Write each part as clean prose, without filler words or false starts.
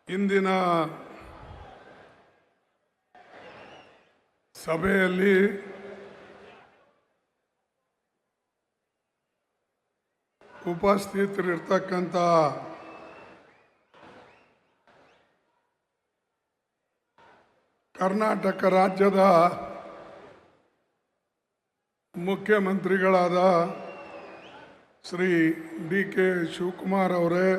ಇಂದಿನ ಸಭೆಯಲ್ಲಿ ಉಪಸ್ಥಿತರಿರ್ತಕ್ಕಂಥ ಕರ್ನಾಟಕ ರಾಜ್ಯದ ಮುಖ್ಯಮಂತ್ರಿಗಳಾದ ಶ್ರೀ ಡಿ.ಕೆ. ಶಿವಕುಮಾರ್ ಅವರೇ,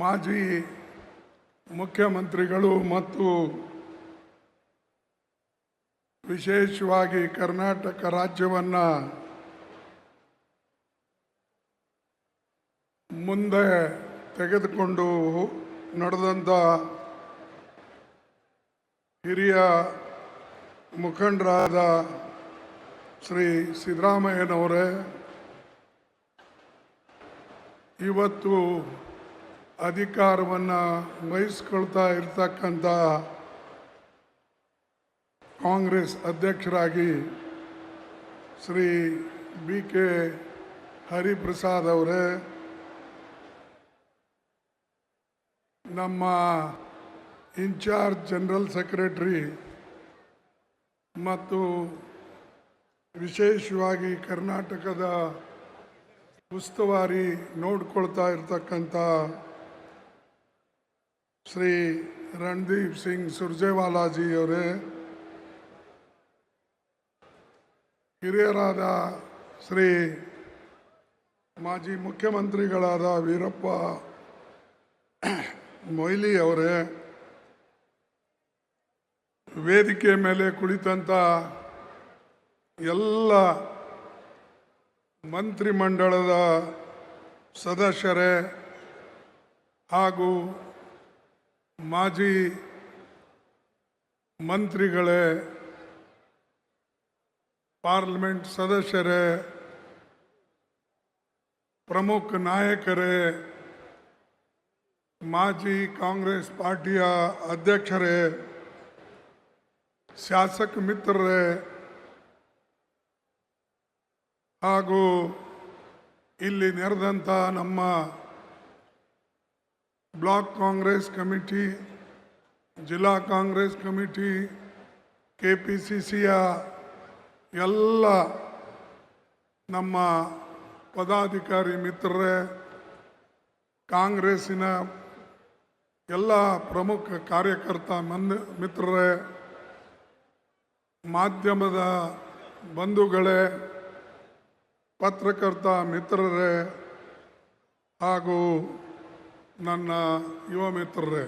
ಮಾಜಿ ಮುಖ್ಯಮಂತ್ರಿಗಳು ಮತ್ತು ವಿಶೇಷವಾಗಿ ಕರ್ನಾಟಕ ರಾಜ್ಯವನ್ನು ಮುಂದೆ ತೆಗೆದುಕೊಂಡು ನಡೆದಂಥ ಹಿರಿಯ ಮುಖಂಡರಾದ ಶ್ರೀ ಸಿದ್ದರಾಮಯ್ಯನವರೇ, ಇವತ್ತು ಅಧಿಕಾರವನ್ನು ವಹಿಸ್ಕೊಳ್ತಾ ಇರ್ತಕ್ಕಂಥ ಕಾಂಗ್ರೆಸ್ ಅಧ್ಯಕ್ಷರಾಗಿ ಶ್ರೀ ಬಿ.ಕೆ. ಹರಿಪ್ರಸಾದ್ ಅವರೇ, ನಮ್ಮ ಇನ್ಚಾರ್ಜ್ ಜನರಲ್ ಸೆಕ್ರೆಟರಿ ಮತ್ತು ವಿಶೇಷವಾಗಿ ಕರ್ನಾಟಕದ ಉಸ್ತುವಾರಿ ನೋಡ್ಕೊಳ್ತಾ ಇರ್ತಕ್ಕಂಥ ಶ್ರೀ ರಣದೀಪ್ ಸಿಂಗ್ ಸುರ್ಜೇವಾಲಾಜಿ ಅವರೇ, ಹಿರಿಯರಾದ ಶ್ರೀ ಮಾಜಿ ಮುಖ್ಯಮಂತ್ರಿಗಳಾದ ವೀರಪ್ಪ ಮೊಯ್ಲಿ ಅವರೇ, ವೇದಿಕೆ ಮೇಲೆ ಕುಳಿತಂಥ ಎಲ್ಲ ಮಂತ್ರಿಮಂಡಲದ ಸದಸ್ಯರೇ ಹಾಗೂ ಮಾಜಿ ಮಂತ್ರಿಗಳೇ, ಪಾರ್ಲಿಮೆಂಟ್ ಸದಸ್ಯರೇ, ಪ್ರಮುಖ ನಾಯಕರೇ, ಮಾಜಿ ಕಾಂಗ್ರೆಸ್ ಪಾರ್ಟಿಯ ಅಧ್ಯಕ್ಷರೇ, ಶಾಸಕ ಮಿತ್ರರೇ ಹಾಗೂ ಇಲ್ಲಿ ನೆರೆದಂಥ ನಮ್ಮ ಬ್ಲಾಕ್ ಕಾಂಗ್ರೆಸ್ ಕಮಿಟಿ, ಜಿಲ್ಲಾ ಕಾಂಗ್ರೆಸ್ ಕಮಿಟಿ, KPCCಯ ಎಲ್ಲ ನಮ್ಮ ಪದಾಧಿಕಾರಿ ಮಿತ್ರರೇ, ಕಾಂಗ್ರೆಸ್ಸಿನ ಎಲ್ಲ ಪ್ರಮುಖ ಕಾರ್ಯಕರ್ತ ಮಿತ್ರರೇ, ಮಾಧ್ಯಮದ ಬಂಧುಗಳೇ, ಪತ್ರಕರ್ತ ಮಿತ್ರರೇ ಹಾಗೂ ನನ್ನ ಯುವ ಮಿತ್ರರೇ,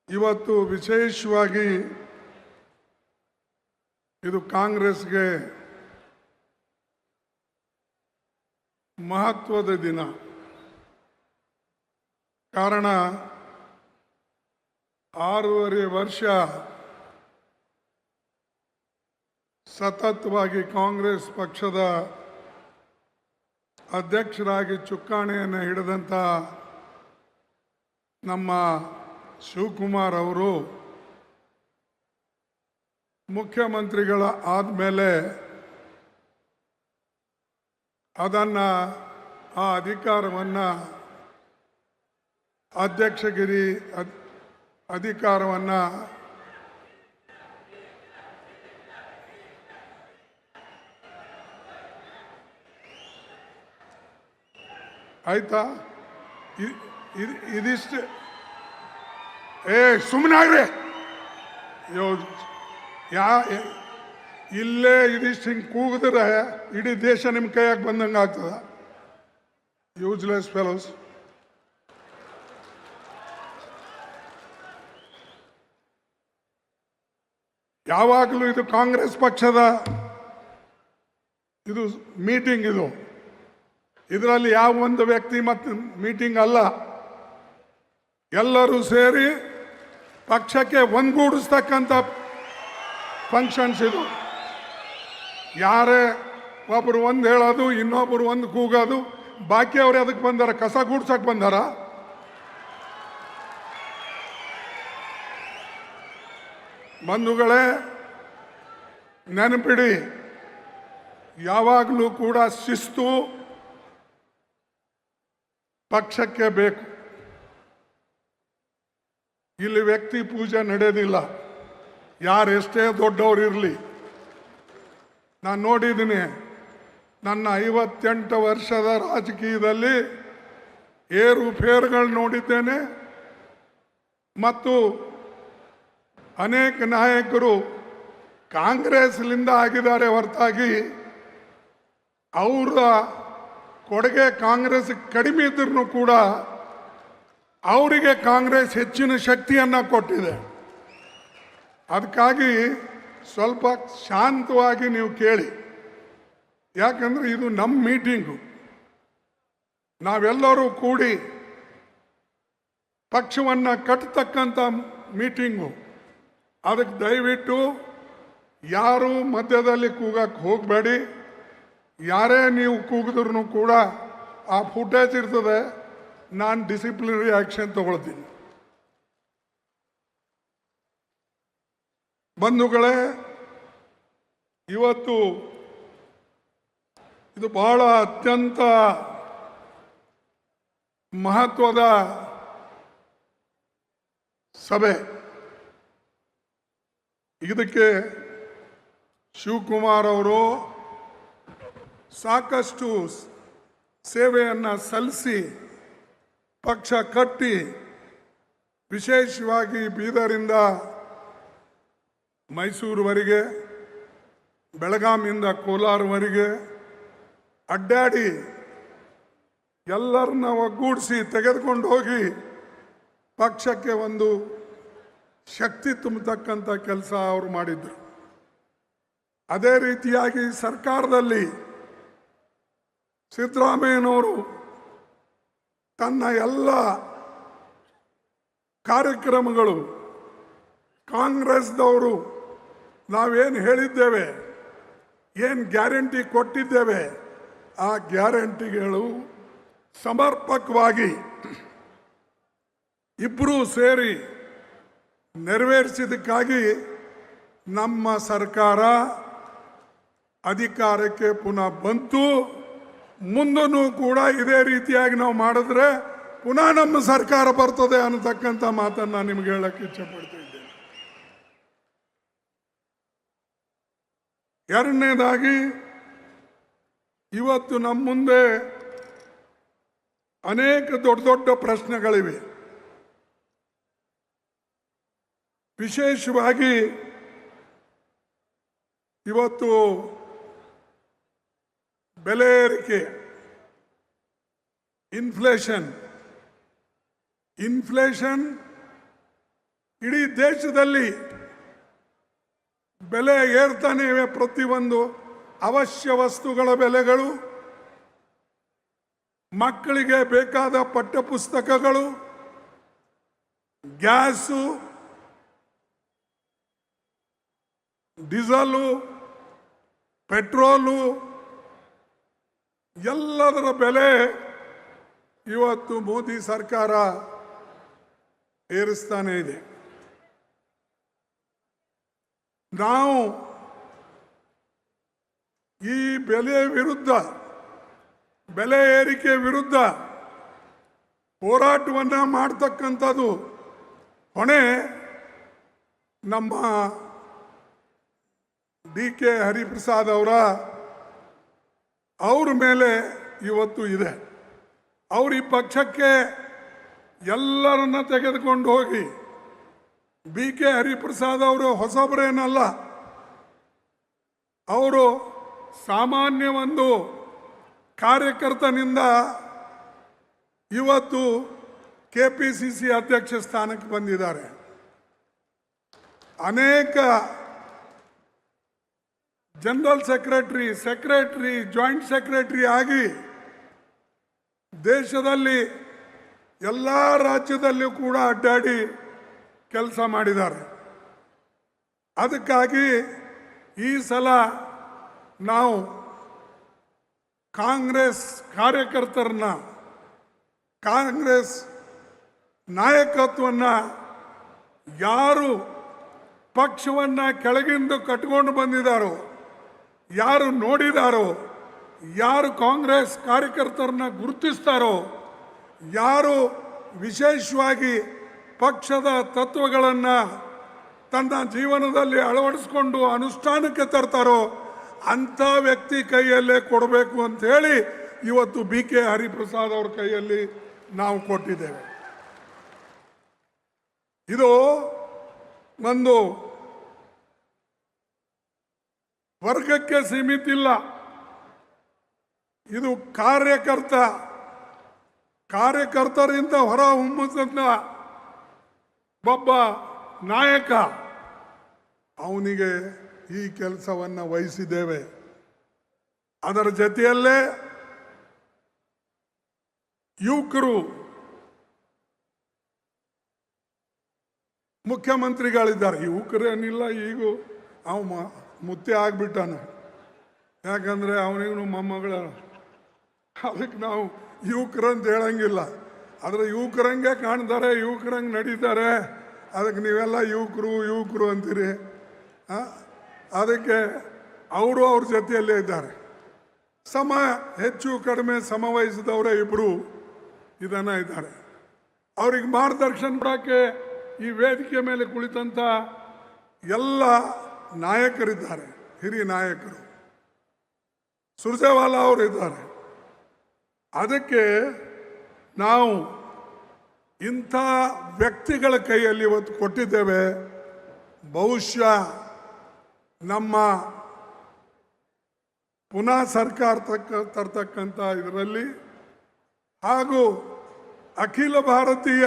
ಇವತ್ತು ವಿಶೇಷವಾಗಿ ಇದು ಕಾಂಗ್ರೆಸ್ಗೆ ಮಹತ್ವದ ದಿನ. ಕಾರಣ 6.5 ವರ್ಷ ಸತತವಾಗಿ ಕಾಂಗ್ರೆಸ್ ಪಕ್ಷದ ಅಧ್ಯಕ್ಷರಾಗಿ ಚುಕ್ಕಾಣಿಯನ್ನು ಹಿಡಿದಂಥ ನಮ್ಮ ಶಿವಕುಮಾರ್ ಅವರು ಮುಖ್ಯಮಂತ್ರಿಗಳ ಆದಮೇಲೆ ಅದನ್ನು ಆ ಅಧಿಕಾರವನ್ನು ಅಧ್ಯಕ್ಷಗಿರಿ ಅಧಿಕಾರವನ್ನು ಆಯ್ತಾ, ಇದಿಷ್ಟು ಸುಮ್ಮನಾಗ್ರಿ, ಇಲ್ಲೇ ಇದಿಷ್ಟು ಹಿಂಗೆ ಕೂಗಿದ್ರೆ ಇಡೀ ದೇಶ ನಿಮ್ಮ ಕೈಯಾಗ ಬಂದಂಗೆ ಆಗ್ತದ. Useless fellows. ಯಾವಾಗಲೂ ಇದು ಕಾಂಗ್ರೆಸ್ ಪಕ್ಷದ ಇದು ಮೀಟಿಂಗ್, ಇದರಲ್ಲಿ ಯಾವ ಒಂದು ವ್ಯಕ್ತಿ ಮತ್ತು ಮೀಟಿಂಗ್ ಅಲ್ಲ, ಎಲ್ಲರೂ ಸೇರಿ ಪಕ್ಷಕ್ಕೆ ಒಂದುಗೂಡಿಸ್ತಕ್ಕಂಥ ಫಂಕ್ಷನ್ಸ್ ಇದು. ಯಾರೇ ಒಬ್ಬರು ಒಂದು ಹೇಳೋದು, ಇನ್ನೊಬ್ಬರು ಒಂದು ಕೂಗೋದು, ಬಾಕಿ ಅವ್ರು ಅದಕ್ಕೆ ಬಂದಾರ, ಕಸ ಗೂಡ್ಸಕ್ಕೆ ಬಂದಾರ. ಬಂಧುಗಳೇ, ನೆನಪಿಡಿ, ಯಾವಾಗಲೂ ಕೂಡ ಶಿಸ್ತು, ಪಕ್ಷಕ್ಕೆ ಬೇಕು. ಇಲ್ಲಿ ವ್ಯಕ್ತಿ ಪೂಜೆ ನಡೆಯೋದಿಲ್ಲ, ಯಾರೆಷ್ಟೇ ದೊಡ್ಡವರಿರಲಿ. ನಾನು ನೋಡಿದ್ದೀನಿ, ನನ್ನ 58 ವರ್ಷದ ರಾಜಕೀಯದಲ್ಲಿ ಏರುಪೇರುಗಳು ನೋಡಿದ್ದೇನೆ. ಮತ್ತು ಅನೇಕ ನಾಯಕರು ಕಾಂಗ್ರೆಸ್ಲಿಂದ ಆಗಿದ್ದಾರೆ ಹೊರತಾಗಿ ಅವರ ಕೊಡುಗೆ ಕಾಂಗ್ರೆಸ್ ಕಡಿಮೆ ಇದ್ರೂ ಕೂಡ ಅವರಿಗೆ ಕಾಂಗ್ರೆಸ್ ಹೆಚ್ಚಿನ ಶಕ್ತಿಯನ್ನು ಕೊಟ್ಟಿದೆ. ಅದಕ್ಕಾಗಿ ಸ್ವಲ್ಪ ಶಾಂತವಾಗಿ ನೀವು ಕೇಳಿ, ಯಾಕಂದರೆ ಇದು ನಮ್ಮ ಮೀಟಿಂಗು. ನಾವೆಲ್ಲರೂ ಕೂಡಿ ಪಕ್ಷವನ್ನು ಕಟ್ಟತಕ್ಕಂಥ ಮೀಟಿಂಗು. ಅದಕ್ಕೆ ದಯವಿಟ್ಟು ಯಾರು ಮಧ್ಯದಲ್ಲಿ ಕೂಗಕ್ಕೆ ಹೋಗಬೇಡಿ. ಯಾರೇ ನೀವು ಕೂಗಿದ್ರೂ ಕೂಡ ಆ ಫುಟೇಜ್ ಇರ್ತದೆ, ನಾನು ಡಿಸಿಪ್ಲಿನರಿ ಆ್ಯಕ್ಷನ್ ತಗೊಳ್ತೀನಿ. ಬಂಧುಗಳೇ, ಇವತ್ತು ಇದು ಬಹಳ ಅತ್ಯಂತ ಮಹತ್ವದ ಸಭೆ. ಇದಕ್ಕೆ ಶಿವಕುಮಾರ್ ಅವರು ಸಾಕಷ್ಟು ಸೇವೆಯನ್ನು ಸಲ್ಲಿಸಿ ಪಕ್ಷ ಕಟ್ಟಿ, ವಿಶೇಷವಾಗಿ ಬೀದರಿಂದ ಮೈಸೂರುವರೆಗೆ, ಬೆಳಗಾವಿಯಿಂದ ಕೋಲಾರವರೆಗೆ ಅಡ್ಡಾಡಿ ಎಲ್ಲರನ್ನ ಒಗ್ಗೂಡಿಸಿ ತೆಗೆದುಕೊಂಡು ಹೋಗಿ ಪಕ್ಷಕ್ಕೆ ಒಂದು ಶಕ್ತಿ ತುಂಬತಕ್ಕಂಥ ಕೆಲಸ ಅವರು ಮಾಡಿದ್ರು. ಅದೇ ರೀತಿಯಾಗಿ ಸರ್ಕಾರದಲ್ಲಿ ಸಿದ್ದರಾಮಯ್ಯನವರು ತನ್ನ ಎಲ್ಲ ಕಾರ್ಯಕ್ರಮಗಳು, ಕಾಂಗ್ರೆಸ್ದವರು ನಾವೇನು ಹೇಳಿದ್ದೇವೆ, ಏನು ಗ್ಯಾರಂಟಿ ಕೊಟ್ಟಿದ್ದೇವೆ, ಆ ಗ್ಯಾರಂಟಿಗಳು ಸಮರ್ಪಕವಾಗಿ ಇಬ್ಬರೂ ಸೇರಿ ನೆರವೇರಿಸಿದ್ದಕ್ಕಾಗಿ ನಮ್ಮ ಸರ್ಕಾರ ಅಧಿಕಾರಕ್ಕೆ ಪುನಃ ಬಂತು. ಮುಂದೂ ಕೂಡ ಇದೇ ರೀತಿಯಾಗಿ ನಾವು ಮಾಡಿದ್ರೆ ಪುನಃ ನಮ್ಮ ಸರ್ಕಾರ ಬರ್ತದೆ ಅನ್ನತಕ್ಕಂಥ ಮಾತನ್ನು ನಾನು ನಿಮ್ಗೆ ಹೇಳಕ್ಕೆ ಇಚ್ಛೆಪಡ್ತಾ ಇದ್ದೇನೆ. ಎರಡನೇದಾಗಿ, ಇವತ್ತು ನಮ್ಮ ಮುಂದೆ ಅನೇಕ ದೊಡ್ಡ ದೊಡ್ಡ ಪ್ರಶ್ನೆಗಳಿವೆ. ವಿಶೇಷವಾಗಿ ಇವತ್ತು ಬೆಲೆ ಏರಿಕೆ, ಇನ್ಫ್ಲೇಷನ್ ಇಡೀ ದೇಶದಲ್ಲಿ ಬೆಲೆ ಏರ್ತಾನೆ ಇವೆ. ಪ್ರತಿಯೊಂದು ಅವಶ್ಯ ವಸ್ತುಗಳ ಬೆಲೆಗಳು, ಮಕ್ಕಳಿಗೆ ಬೇಕಾದ ಪಠ್ಯಪುಸ್ತಕಗಳು, ಗ್ಯಾಸು, ಡೀಸೆಲು, ಪೆಟ್ರೋಲು, ಎಲ್ಲದರ ಬೆಲೆ ಇವತ್ತು ಮೋದಿ ಸರ್ಕಾರ ಏರಿಸ್ತಾನೆ ಇದೆ. ನಾವು ಈ ಬೆಲೆ ಏರಿಕೆ ವಿರುದ್ಧ ಹೋರಾಟವನ್ನು ಮಾಡ್ತಕ್ಕಂಥದ್ದು ಹೊಣೆ ನಮ್ಮ DK ಹರಿಪ್ರಸಾದ್ ಅವ್ರ ಮೇಲೆ ಇವತ್ತು ಇದೆ. ಅವರು ಈ ಪಕ್ಷಕ್ಕೆ ಎಲ್ಲರನ್ನ ತೆಗೆದುಕೊಂಡು ಹೋಗಿ, BK ಹರಿಪ್ರಸಾದ್ ಅವರು ಹೊಸಬರೇನಲ್ಲ, ಅವರು ಸಾಮಾನ್ಯ ಒಂದು ಕಾರ್ಯಕರ್ತನಿಂದ ಇವತ್ತು KPCC ಅಧ್ಯಕ್ಷ ಸ್ಥಾನಕ್ಕೆ ಬಂದಿದ್ದಾರೆ. ಅನೇಕ ಜನರಲ್ ಸೆಕ್ರೆಟರಿ, ಜಾಯಿಂಟ್ ಸೆಕ್ರೆಟರಿ ಆಗಿ ದೇಶದಲ್ಲಿ ಎಲ್ಲ ರಾಜ್ಯದಲ್ಲೂ ಕೂಡ ಅಡ್ಡಾಡಿ ಕೆಲಸ ಮಾಡಿದ್ದಾರೆ. ಅದಕ್ಕಾಗಿ ಈ ಸಲ ನಾವು ಕಾಂಗ್ರೆಸ್ ಕಾರ್ಯಕರ್ತರನ್ನ, ಕಾಂಗ್ರೆಸ್ ನಾಯಕತ್ವವನ್ನು ಯಾರು ಪಕ್ಷವನ್ನು ಕೆಳಗಿಂದ ಕಟ್ಕೊಂಡು ಬಂದಿದ್ದಾರೋ, ಯಾರು ನೋಡಿದಾರೋ, ಯಾರು ಕಾಂಗ್ರೆಸ್ ಕಾರ್ಯಕರ್ತರನ್ನ ಗುರುತಿಸ್ತಾರೋ ಯಾರು ವಿಶೇಷವಾಗಿ ಪಕ್ಷದ ತತ್ವಗಳನ್ನು ತನ್ನ ಜೀವನದಲ್ಲಿ ಅಳವಡಿಸ್ಕೊಂಡು ಅನುಷ್ಠಾನಕ್ಕೆ ತರ್ತಾರೋ ಅಂಥ ವ್ಯಕ್ತಿ ಕೈಯಲ್ಲೇ ಕೊಡಬೇಕು ಅಂತ ಹೇಳಿ ಇವತ್ತು ಬಿ ಕೆ ಹರಿಪ್ರಸಾದ್ ಅವ್ರ ಕೈಯಲ್ಲಿ ನಾವು ಕೊಟ್ಟಿದ್ದೇವೆ. ಇದು ಒಂದು ವರ್ಗಕ್ಕೆ ಸೀಮಿತ ಇಲ್ಲ, ಇದು ಕಾರ್ಯಕರ್ತರಿಂದ ಹೊರ ಹೊಮ್ಮುತ್ತ ಒಬ್ಬ ನಾಯಕ, ಅವನಿಗೆ ಈ ಕೆಲಸವನ್ನು ವಹಿಸಿದ್ದೇವೆ. ಅದರ ಜೊತೆಯಲ್ಲೇ ಯುವಕರು ಮುಖ್ಯಮಂತ್ರಿಗಳಿದ್ದಾರೆ. ಯುವಕರೇನಿಲ್ಲ, ಈಗ ಅವ ಮುತ್ತೆ ಆಗ್ಬಿಟ್ಟಾನ, ಯಾಕಂದರೆ ಅವನಿಗೂ ಮೊಮ್ಮಗಳ, ಅದಕ್ಕೆ ನಾವು ಯುವಕರಂತ ಹೇಳಂಗಿಲ್ಲ. ಆದರೆ ಯುವಕರಂಗೆ ಕಾಣ್ತಾರೆ, ಯುವಕರಂಗೆ ನಡೀತಾರೆ, ಅದಕ್ಕೆ ನೀವೆಲ್ಲ ಯುವಕರು ಅಂತೀರಿ. ಅದಕ್ಕೆ ಅವರು ಅವ್ರ ಜೊತೆಯಲ್ಲೇ ಇದ್ದಾರೆ. ಹೆಚ್ಚು ಕಡಿಮೆ ಸಮವಹಿಸಿದವರೇ ಇಬ್ಬರು ಇದನ್ನು ಇದ್ದಾರೆ. ಅವ್ರಿಗೆ ಮಾರ್ಗದರ್ಶನ ಕೊಡೋಕ್ಕೆ ಈ ವೇದಿಕೆ ಮೇಲೆ ಕುಳಿತಂಥ ಎಲ್ಲ ನಾಯಕರಿದ್ದಾರೆ, ಹಿರಿಯ ನಾಯಕರು. ಸುರ್ಜೇವಾಲಾ ಅವರು ಇದ್ದಾರೆ. ಅದಕ್ಕೆ ನಾವು ಇಂಥ ವ್ಯಕ್ತಿಗಳ ಕೈಯಲ್ಲಿ ಇವತ್ತು ಕೊಟ್ಟಿದ್ದೇವೆ. ಬಹುಶಃ ನಮ್ಮ ಪುನಃ ಸರ್ಕಾರ ತರ್ತಕ್ಕಂಥ ಇದರಲ್ಲಿ ಹಾಗೂ ಅಖಿಲ ಭಾರತೀಯ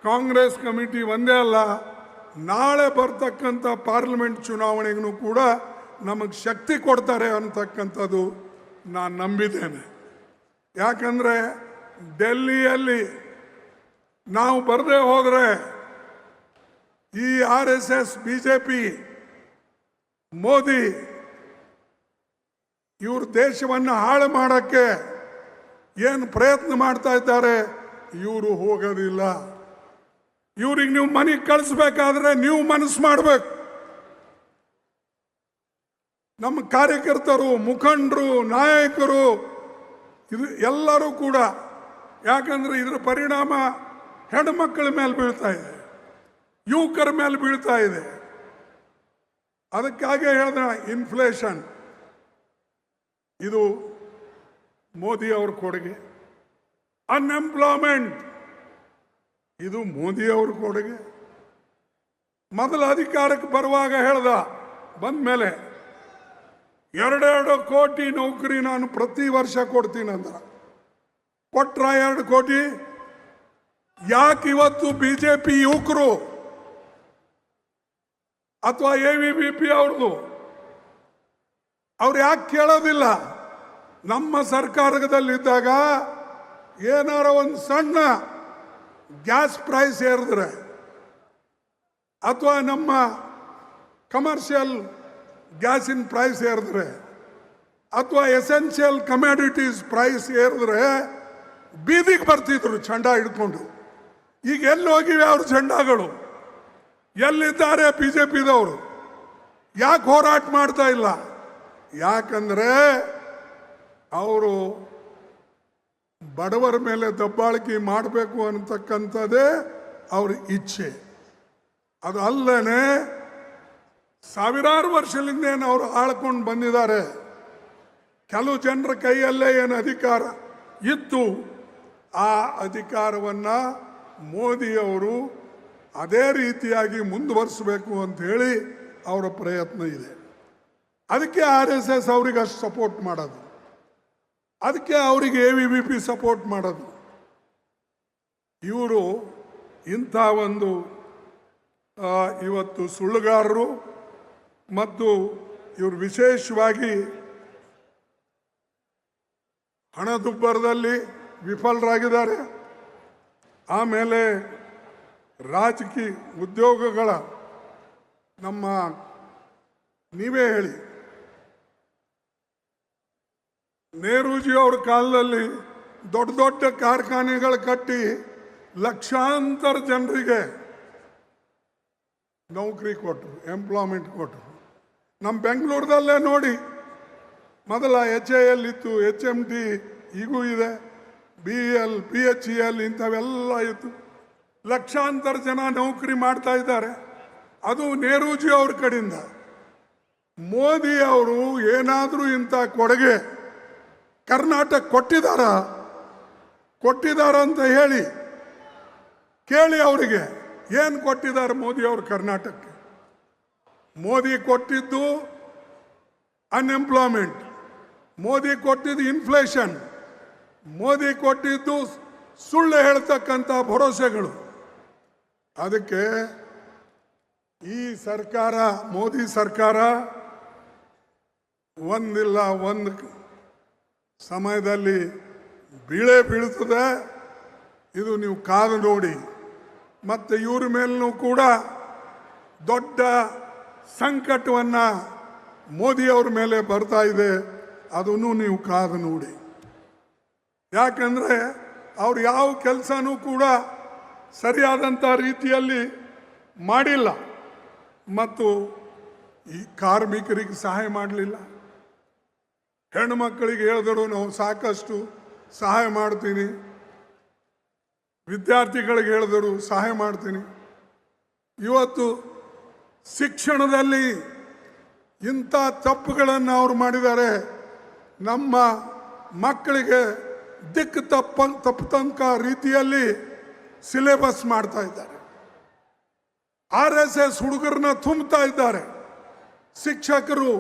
ಕಾಂಗ್ರೆಸ್ ಕಮಿಟಿ ಒಂದೇ ಅಲ್ಲ, ನಾಳೆ ಬರ್ತಕ್ಕಂಥ ಪಾರ್ಲಿಮೆಂಟ್ ಚುನಾವಣೆಗೂ ಕೂಡ ನಮಗೆ ಶಕ್ತಿ ಕೊಡ್ತಾರೆ ಅಂತಕ್ಕಂಥದ್ದು ನಾನು ನಂಬಿದ್ದೇನೆ. ಯಾಕಂದರೆ ಡೆಲ್ಲಿಯಲ್ಲಿ ನಾವು ಬರದೇ ಹೋದರೆ ಈ RSS BJP ಮೋದಿ ಇವರು ದೇಶವನ್ನು ಹಾಳು ಮಾಡೋಕ್ಕೆ ಏನು ಪ್ರಯತ್ನ ಮಾಡ್ತಾ ಇದ್ದಾರೆ, ಇವರು ಹೋಗೋದಿಲ್ಲ. ಇವ್ರಿಗೆ ನೀವು ಮನೆಗೆ ಕಳಿಸ್ಬೇಕಾದ್ರೆ ನೀವು ಮನಸ್ಸು ಮಾಡಬೇಕು. ನಮ್ಮ ಕಾರ್ಯಕರ್ತರು, ಮುಖಂಡರು, ನಾಯಕರು, ಇದು ಎಲ್ಲರೂ ಕೂಡ, ಯಾಕಂದರೆ ಇದರ ಪರಿಣಾಮ ಹೆಣ್ಮಕ್ಕಳ ಮೇಲೆ ಬೀಳ್ತಾ ಇದೆ, ಯುವಕರ ಮೇಲೆ ಬೀಳ್ತಾ ಇದೆ. ಅದಕ್ಕಾಗಿ ಹೇಳಿದ ಇನ್ಫ್ಲೇಷನ್ ಇದು ಮೋದಿ ಅವ್ರ ಕೊಡುಗೆ. ಅನ್ಎಂಪ್ಲಾಯ್ಮೆಂಟ್ ಇದು ಮೋದಿ ಅವ್ರ ಕೊಡುಗೆ. ಮೊದಲ ಅಧಿಕಾರಕ್ಕೆ ಬರುವಾಗ ಹೇಳ್ದ, ಬಂದ ಮೇಲೆ 2 ಕೋಟಿ ನೌಕರಿ ನಾನು ಪ್ರತಿ ವರ್ಷ ಕೊಡ್ತೀನಿ ಅಂದ. ಕೊಟ್ರ 2 ಕೋಟಿ? ಯಾಕೆ ಇವತ್ತು BJP ಯುವಕರು ಅಥವಾ AVP ಅವ್ರದ್ದು ಅವ್ರು ಯಾಕೆ ಕೇಳೋದಿಲ್ಲ? ನಮ್ಮ ಸರ್ಕಾರದಲ್ಲಿದ್ದಾಗ ಏನಾರ ಒಂದು ಸಣ್ಣ ಗ್ಯಾಸ್ ಪ್ರೈಸ್ ಏರಿದ್ರೆ ಅಥವಾ ನಮ್ಮ ಕಮರ್ಷಿಯಲ್ ಗ್ಯಾಸಿನ ಪ್ರೈಸ್ ಏರಿದ್ರೆ ಅಥವಾ ಎಸೆನ್ಷಿಯಲ್ ಕಮ್ಯಾಡಿಟೀಸ್ ಪ್ರೈಸ್ ಏರಿದ್ರೆ ಬೀದಿಗೆ ಬರ್ತಿದ್ರು ಝಂಡ ಹಿಡ್ಕೊಂಡು. ಈಗ ಎಲ್ಲಿ ಹೋಗಿವೆ ಅವ್ರ ಝಂಡಾಗಳು? ಎಲ್ಲಿದ್ದಾರೆ BJPದವರು? ಯಾಕೆ ಹೋರಾಟ ಮಾಡ್ತಾ ಇಲ್ಲ? ಯಾಕಂದರೆ ಅವರು ಬಡವರ ಮೇಲೆ ದಬ್ಬಾಳಿಕೆ ಮಾಡಬೇಕು ಅನ್ನತಕ್ಕಂಥದ್ದೇ ಅವ್ರ ಇಚ್ಛೆ. ಅದು ಅಲ್ಲೇ ಸಾವಿರಾರು ವರ್ಷದಿಂದ ಏನು ಅವರು ಆಳ್ಕೊಂಡು ಬಂದಿದ್ದಾರೆ. ಕೆಲವು ಜನರ ಕೈಯಲ್ಲೇ ಏನು ಅಧಿಕಾರ ಇತ್ತು, ಆ ಅಧಿಕಾರವನ್ನು ಮೋದಿಯವರು ಅದೇ ರೀತಿಯಾಗಿ ಮುಂದುವರಿಸಬೇಕು ಅಂತ ಹೇಳಿ ಅವರ ಪ್ರಯತ್ನ ಇದೆ. ಅದಕ್ಕೆ RSS ಅವ್ರಿಗೆ ಅಷ್ಟು ಸಪೋರ್ಟ್ ಮಾಡೋದು, ಅದಕ್ಕೆ ಅವರಿಗೆ AVP ಸಪೋರ್ಟ್ ಮಾಡೋದು. ಇವರು ಇಂಥ ಒಂದು ಇವತ್ತು ಸುಳ್ಳುಗಾರರು ಮತ್ತು ಇವರು ವಿಶೇಷವಾಗಿ ಹಣದುಬ್ಬರದಲ್ಲಿ ವಿಫಲರಾಗಿದ್ದಾರೆ. ಆಮೇಲೆ ರಾಜಕೀಯ ಉದ್ಯೋಗಗಳ ನಮ್ಮ ನೀವೇ ಹೇಳಿ, ನೆಹರೂಜಿ ಅವ್ರ ಕಾಲದಲ್ಲಿ ದೊಡ್ಡ ದೊಡ್ಡ ಕಾರ್ಖಾನೆಗಳು ಕಟ್ಟಿ ಲಕ್ಷಾಂತರ ಜನರಿಗೆ ನೌಕರಿ ಕೊಟ್ಟರು, ಎಂಪ್ಲಾಯ್ಮೆಂಟ್ ಕೊಟ್ಟರು. ನಮ್ಮ ಬೆಂಗಳೂರದಲ್ಲೇ ನೋಡಿ, ಮೊದಲ HAL ಇತ್ತು, HMT ಈಗೂ ಇದೆ, BEL PHEL ಇಂಥವೆಲ್ಲ ಇತ್ತು. ಲಕ್ಷಾಂತರ ಜನ ನೌಕರಿ ಮಾಡ್ತಾ ಇದ್ದಾರೆ. ಅದು ನೆಹರೂಜಿ ಅವ್ರ ಕಡೆಯಿಂದ. ಮೋದಿ ಅವರು ಏನಾದರೂ ಇಂಥ ಕೊಡುಗೆ ಕರ್ನಾಟಕ ಕೊಟ್ಟಿದ್ದಾರಂತ ಹೇಳಿ ಕೇಳಿ ಅವರಿಗೆ ಏನು ಕೊಟ್ಟಿದ್ದಾರೆ ಮೋದಿ ಅವರು ಕರ್ನಾಟಕಕ್ಕೆ. ಮೋದಿ ಕೊಟ್ಟಿದ್ದು ಅನ್ಎಂಪ್ಲಾಯ್ಮೆಂಟ್, ಮೋದಿ ಕೊಟ್ಟಿದ್ದು ಇನ್ಫ್ಲೇಷನ್, ಮೋದಿ ಕೊಟ್ಟಿದ್ದು ಸುಳ್ಳು ಹೇಳ್ತಕ್ಕಂಥ ಭರವಸೆಗಳು. ಅದಕ್ಕೆ ಈ ಸರ್ಕಾರ, ಮೋದಿ ಸರ್ಕಾರ ಒಂದಿಲ್ಲ ಒಂದು ಸಮಯದಲ್ಲಿ ಬೀಳ್ತದೆ. ಇದು ನೀವು ಕಾದು ನೋಡಿ. ಮತ್ತು ಇವ್ರ ಮೇಲೂ ಕೂಡ ದೊಡ್ಡ ಸಂಕಟವನ್ನು ಮೋದಿಯವ್ರ ಮೇಲೆ ಬರ್ತಾ ಇದೆ. ಅದನ್ನು ನೀವು ಕಾದು ನೋಡಿ. ಯಾಕಂದರೆ ಅವ್ರು ಯಾವ ಕೆಲಸನೂ ಕೂಡ ಸರಿಯಾದಂಥ ರೀತಿಯಲ್ಲಿ ಮಾಡಿಲ್ಲ. ಮತ್ತು ಈ ಕಾರ್ಮಿಕರಿಗೆ ಸಹಾಯ ಮಾಡಲಿಲ್ಲ. ಹೆಣ್ಣುಮಕ್ಕಳಿಗೆ ಹೇಳಿದ್ರು ನಾವು ಸಾಕಷ್ಟು ಸಹಾಯ ಮಾಡ್ತೀನಿ, ವಿದ್ಯಾರ್ಥಿಗಳಿಗೆ ಹೇಳಿದರು ಸಹಾಯ ಮಾಡ್ತೀನಿ. ಇವತ್ತು ಶಿಕ್ಷಣದಲ್ಲಿ ಇಂಥ ತಪ್ಪುಗಳನ್ನು ಅವರು ಮಾಡಿದ್ದಾರೆ. ನಮ್ಮ ಮಕ್ಕಳಿಗೆ ದಿಕ್ಕು ತಪ್ಪತಂಕ ರೀತಿಯಲ್ಲಿ ಸಿಲೆಬಸ್ ಮಾಡ್ತಾ ಇದ್ದಾರೆ. RSS ಹುಡುಗರನ್ನ ತುಂಬುತ್ತಾ ಇದ್ದಾರೆ. ಶಿಕ್ಷಕರು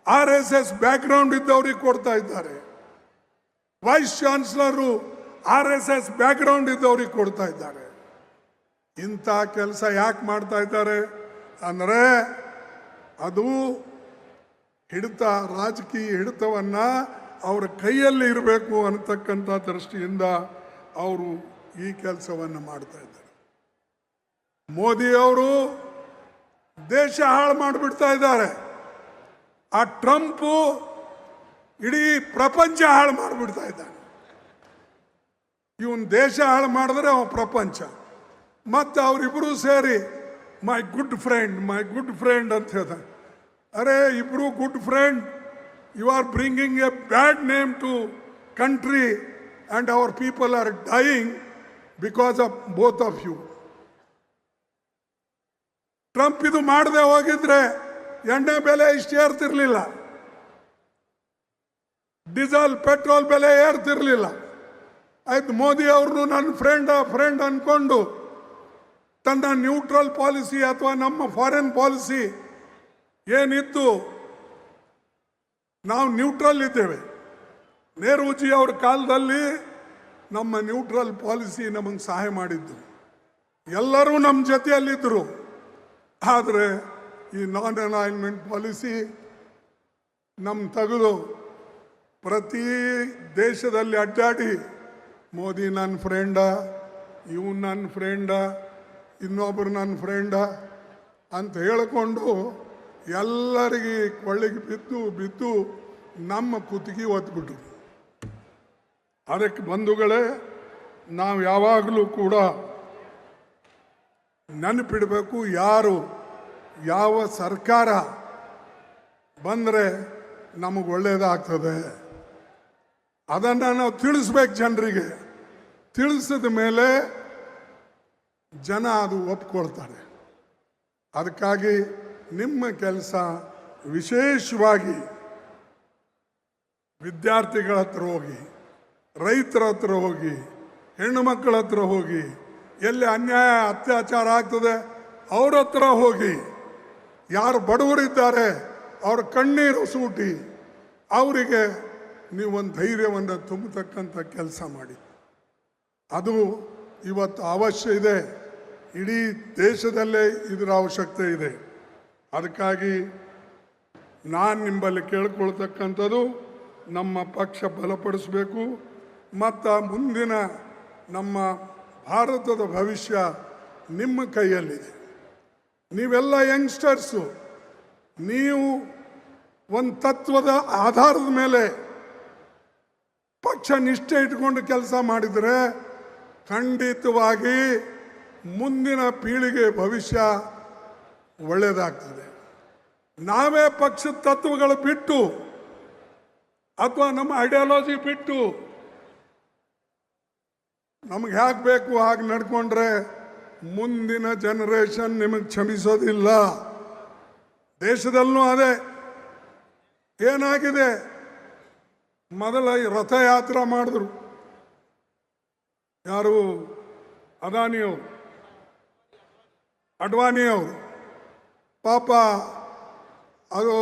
RSS ಬ್ಯಾಕ್ಗ್ರೌಂಡ್ ಇದ್ದವ್ರಿಗೆ ಕೊಡ್ತಾ ಇದ್ದಾರೆ. ವೈಸ್ ಚಾನ್ಸಲರು RSS ಬ್ಯಾಕ್ಗ್ರೌಂಡ್ ಇದ್ದವ್ರಿಗೆ ಕೊಡ್ತಾ ಇದ್ದಾರೆ. ಇಂಥ ಕೆಲಸ ಯಾಕೆ ಮಾಡ್ತಾ ಇದ್ದಾರೆ ಅಂದರೆ ಅದು ಹಿಡಿತ, ರಾಜಕೀಯ ಹಿಡಿತವನ್ನು ಅವರ ಕೈಯಲ್ಲಿ ಇರಬೇಕು ಅನ್ನತಕ್ಕಂಥ ದೃಷ್ಟಿಯಿಂದ ಅವರು ಈ ಕೆಲಸವನ್ನು ಮಾಡ್ತಾ ಇದ್ದಾರೆ. ಮೋದಿಯವರು ದೇಶ ಹಾಳು ಮಾಡಿಬಿಡ್ತಾ ಇದ್ದಾರೆ. ಆ ಟ್ರಂಪು ಇಡೀ ಪ್ರಪಂಚ ಹಾಳು ಮಾಡಿಬಿಡ್ತಾ ಇದ್ದಾನೆ. ಇವನ್ ದೇಶ ಹಾಳು ಮಾಡಿದ್ರೆ ಅವ ಪ್ರಪಂಚ. ಮತ್ತು ಅವರಿಬ್ಬರು ಸೇರಿ ಮೈ ಗುಡ್ ಫ್ರೆಂಡ್ ಅಂತ ಹೇಳ್ತಾರೆ. ಅರೆ ಇಬ್ಬರು good friend, you are bringing a bad name to country and our people are dying because of both of you. Trump ಇದು ಮಾಡದೆ ಹೋಗಿದ್ರೆ ಎಣ್ಣೆ ಬೆಲೆ ಇಷ್ಟು ಏರ್ತಿರ್ಲಿಲ್ಲ, ಡೀಸೆಲ್ ಪೆಟ್ರೋಲ್ ಬೆಲೆ ಏರ್ತಿರ್ಲಿಲ್ಲ. ಆಯ್ತು, ಮೋದಿ ಅವ್ರನ್ನು ನನ್ನ ಫ್ರೆಂಡ್ ಅನ್ಕೊಂಡು ತನ್ನ ನ್ಯೂಟ್ರಲ್ ಪಾಲಿಸಿ ಅಥವಾ ನಮ್ಮ ಫಾರಿನ್ ಪಾಲಿಸಿ ಏನಿತ್ತು, ನಾವು ನ್ಯೂಟ್ರಲ್ ಇದ್ದೇವೆ. ನೆಹರೂಜಿ ಅವ್ರ ಕಾಲದಲ್ಲಿ ನಮ್ಮ ನ್ಯೂಟ್ರಲ್ ಪಾಲಿಸಿ ನಮಗೆ ಸಹಾಯ ಮಾಡಿದ್ದು. ಎಲ್ಲರೂ ನಮ್ಮ ಜೊತೆಯಲ್ಲಿದ್ದರು. ಆದರೆ ಈ ನಾನ್ ಅಲೈನ್ಮೆಂಟ್ ಪಾಲಿಸಿ ನಮ್ಮ ತೆಗೆದು ಪ್ರತಿ ದೇಶದಲ್ಲಿ ಅಡ್ಡಾಡಿ ಮೋದಿ ನನ್ನ ಫ್ರೆಂಡ, ಇವನು ನನ್ನ ಫ್ರೆಂಡ, ಇನ್ನೊಬ್ಬರು ನನ್ನ ಫ್ರೆಂಡ ಅಂತ ಹೇಳಿಕೊಂಡು ಎಲ್ಲರಿಗೆ ಕೊಳ್ಳಿಗೆ ಬಿದ್ದು ನಮ್ಮ ಕುತ್ತಿಗೆ ಒತ್ಬಿಟ್ರು. ಅದಕ್ಕೆ ಬಂಧುಗಳೇ, ನಾವು ಯಾವಾಗಲೂ ಕೂಡ ನೆನಪಿಡಬೇಕು, ಯಾವ ಸರ್ಕಾರ ಬಂದರೆ ನಮಗೆ ಒಳ್ಳೆಯದಾಗ್ತದೆ ಅದನ್ನು ನಾವು ತಿಳಿಸ್ಬೇಕು ಜನರಿಗೆ. ತಿಳಿಸಿದ ಮೇಲೆ ಜನ ಅದು ಒಪ್ಕೊಳ್ತಾರೆ. ಅದಕ್ಕಾಗಿ ನಿಮ್ಮ ಕೆಲಸ ವಿಶೇಷವಾಗಿ ವಿದ್ಯಾರ್ಥಿಗಳ ಹತ್ರ ಹೋಗಿ, ರೈತರ ಹತ್ರ ಹೋಗಿ, ಹೆಣ್ಣು ಮಕ್ಕಳ ಹತ್ರ ಹೋಗಿ, ಎಲ್ಲಿ ಅನ್ಯಾಯ ಅತ್ಯಾಚಾರ ಆಗ್ತದೆ ಅವ್ರ ಹತ್ರ ಹೋಗಿ, ಯಾರು ಬಡವರಿದ್ದಾರೆ ಅವ್ರ ಕಣ್ಣೀರು ಸೂಟಿ ಅವರಿಗೆ ನೀವೊಂದು ಧೈರ್ಯವನ್ನು ತುಂಬತಕ್ಕಂಥ ಕೆಲಸ ಮಾಡಿ. ಅದು ಇವತ್ತು ಅವಶ್ಯ ಇದೆ. ಇಡೀ ದೇಶದಲ್ಲೇ ಇದರ ಅವಶ್ಯಕತೆ ಇದೆ. ಅದಕ್ಕಾಗಿ ನಾನು ನಿಮ್ಮಲ್ಲಿ ಕೇಳ್ಕೊಳ್ತಕ್ಕಂಥದ್ದು, ನಮ್ಮ ಪಕ್ಷ ಬಲಪಡಿಸಬೇಕು ಮತ್ತು ಮುಂದಿನ ನಮ್ಮ ಭಾರತದ ಭವಿಷ್ಯ ನಿಮ್ಮ ಕೈಯಲ್ಲಿದೆ. ನೀವೆಲ್ಲ ಯಂಗ್ಸ್ಟರ್ಸು, ನೀವು ಒಂದು ತತ್ವದ ಆಧಾರದ ಮೇಲೆ ಪಕ್ಷ ನಿಷ್ಠೆ ಇಟ್ಕೊಂಡು ಕೆಲಸ ಮಾಡಿದರೆ ಖಂಡಿತವಾಗಿ ಮುಂದಿನ ಪೀಳಿಗೆ ಭವಿಷ್ಯ ಒಳ್ಳೆಯದಾಗ್ತದೆ. ನಾವೇ ಪಕ್ಷದ ತತ್ವಗಳು ಬಿಟ್ಟು ಅಥವಾ ನಮ್ಮ ಐಡಿಯಾಲಜಿ ಬಿಟ್ಟು ನಮ್ಗೆ ಹೇಗೆ ಬೇಕು ಹಾಗೆ ನಡ್ಕೊಂಡ್ರೆ ಮುಂದಿನ ಜನರೇಷನ್ ನಿಮಗೆ ಕ್ಷಮಿಸೋದಿಲ್ಲ. ದೇಶದಲ್ಲೂ ಅದೇ ಏನಾಗಿದೆ. ಮೊದಲ ರಥಯಾತ್ರೆ ಮಾಡಿದ್ರು ಯಾರು, ಅದಾನಿಯವರು, ಅಡ್ವಾಣಿಯವರು. ಪಾಪ ಅದು